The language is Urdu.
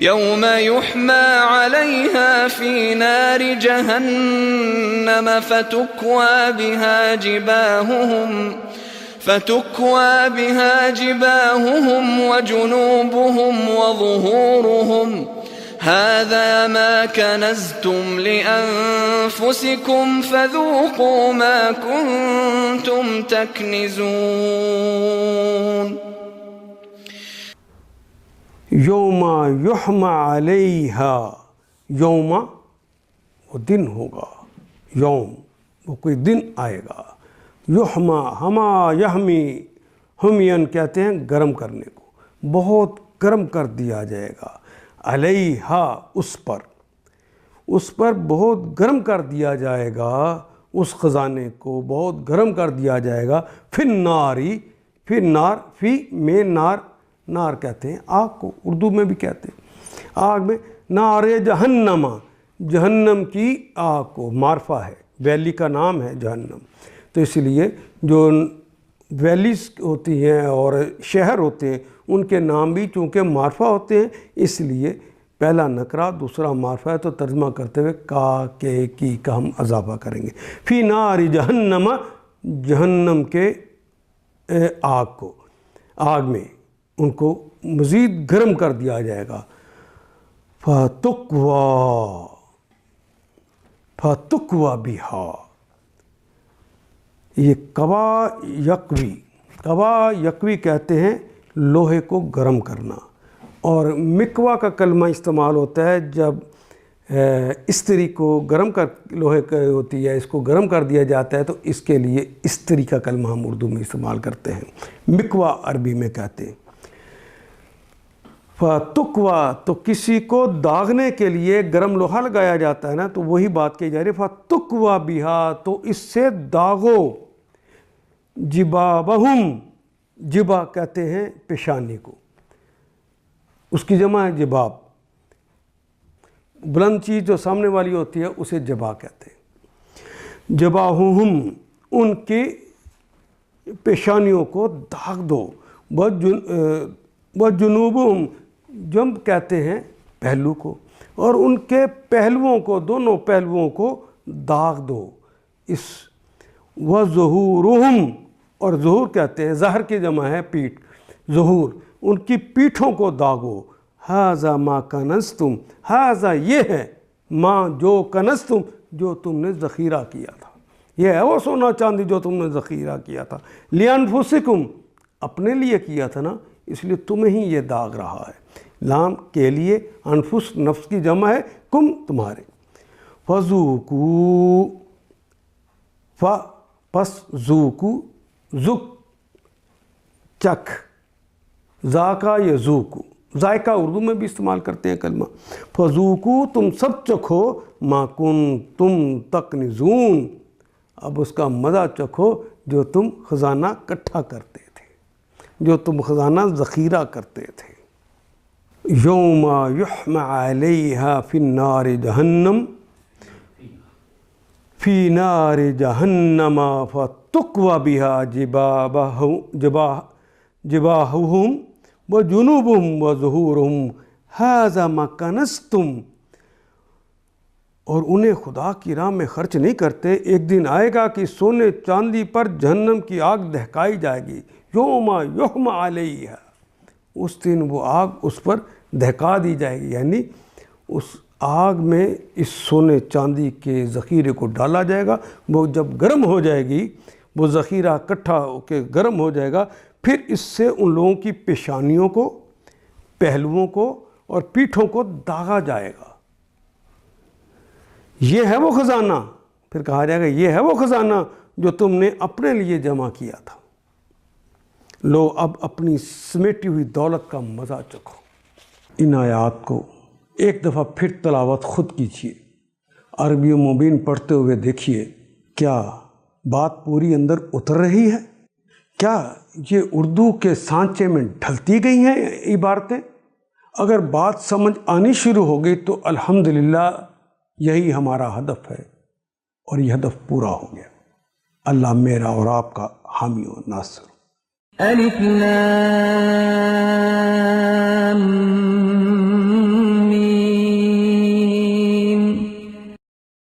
يوم يحمى عليها في نار جهنم فتكوى بها جباههم وجنوبهم وظهورهم هذا ما كنزتم لأنفسكم فذوقوا ما كنتم تكنزون یوم یحمى علیہا، یوم وہ دن ہوگا، یوم وہ کوئی دن آئے گا، یحمى ہما یحمی، ہمین کہتے ہیں گرم کرنے کو، بہت گرم کر دیا جائے گا، علیہا اس پر بہت گرم کر دیا جائے گا، اس خزانے کو بہت گرم کر دیا جائے گا، پھر نار فی میں نار کہتے ہیں آگ کو، اردو میں بھی کہتے ہیں آگ میں، نار جہنم کی آگ کو، معرفہ ہے، ویلی کا نام ہے جہنم، تو اس لیے جو ویلیز ہوتی ہیں اور شہر ہوتے ہیں ان کے نام بھی چونکہ معرفہ ہوتے ہیں، اس لیے پہلا نکرہ دوسرا معرفہ ہے، تو ترجمہ کرتے ہوئے کا کے کی کا ہم اضافہ کریں گے، فی نار جہنم کے آگ میں ان کو مزید گرم کر دیا جائے گا، فَتُكْوَى بِهَا، یہ کوا یکوی کہتے ہیں لوہے کو گرم کرنا، اور مکوا کا کلمہ استعمال ہوتا ہے جب استری کو گرم کر لوہے ہوتی ہے اس کو گرم کر دیا جاتا ہے، تو اس کے لیے استری کا کلمہ ہم اردو میں استعمال کرتے ہیں، مکوا عربی میں کہتے ہیں۔ فَتُكْوَى تو کسی کو داغنے کے لیے گرم لوہا لگایا جاتا ہے نا، تو وہی بات کی جا رہی ہے، فَتُكْوَى بِهَا تو اس سے داغو، جِبَاهُمْ، جبا کہتے ہیں پیشانی کو، اس کی جمع ہے جباب، بلند چیز جو سامنے والی ہوتی ہے اسے جبا کہتے ہیں، جباہم ان کی پیشانیوں کو داغ دو، وجنوبہم جنب کہتے ہیں پہلو کو، اور ان کے پہلوؤں کو، دونوں پہلوؤں کو داغ دو، اس وظہورہم اور ظہور کہتے ہیں، ظہر کی جمع ہے پیٹھ، ظہور ان کی پیٹھوں کو داغو، ھذا ما کنزتم، ھذا یہ ہے ما جو کنزتم جو تم نے ذخیرہ کیا تھا، یہ ہے وہ سونا چاندی جو تم نے ذخیرہ کیا تھا، لِأَنفُسِكُمْ اپنے لیے کیا تھا نا، اس لیے تمہیں ہی یہ داغ رہا ہے، لام کے لیے، انفس نفس کی جمع ہے، کم تمہارے، فَذُوقُوا پس ذوقو، ذوق چکھ، ذاقہ یا ذوقو، ذائقہ اردو میں بھی استعمال کرتے ہیں کلمہ، فَذُوقُوا تم سب چکھو، مَا كُنتُمْ تَكْنِزُونَ اب اس کا مزہ چکھو جو تم خزانہ کٹھا کرتے تھے، جو تم خزانہ ذخیرہ کرتے تھے۔ یوم یحمى علیہا فی النار جہنم فی نار جہنم فتکوى بها جباہہم وجنوبہم وظہورہم ھذا ما کنزتم، اور انہیں خدا کی راہ میں خرچ نہیں کرتے، ایک دن آئے گا کہ سونے چاندی پر جہنم کی آگ دہکائی جائے گی، یوم یحمى علیہا، اس دن وہ آگ اس پر دہکا دی جائے گی، یعنی اس آگ میں اس سونے چاندی کے ذخیرے کو ڈالا جائے گا، وہ جب گرم ہو جائے گی، وہ ذخیرہ اکٹھا ہو کے گرم ہو جائے گا، پھر اس سے ان لوگوں کی پیشانیوں کو، پہلوؤں کو اور پیٹھوں کو داغا جائے گا، یہ ہے وہ خزانہ، پھر کہا جائے گا یہ ہے وہ خزانہ جو تم نے اپنے لیے جمع کیا تھا، لو اب اپنی سمیٹی ہوئی دولت کا مزہ چکھو۔ ان آیات کو ایک دفعہ پھر تلاوت خود کیجیے، عربی مبین پڑھتے ہوئے دیکھیے، کیا بات پوری اندر اتر رہی ہے؟ کیا یہ اردو کے سانچے میں ڈھلتی گئی ہیں عبارتیں؟ اگر بات سمجھ آنی شروع ہو گئی تو الحمدللہ یہی ہمارا ہدف ہے، اور یہ ہدف پورا ہو گیا۔ اللہ میرا اور آپ کا حامی و ناصر۔ الف لام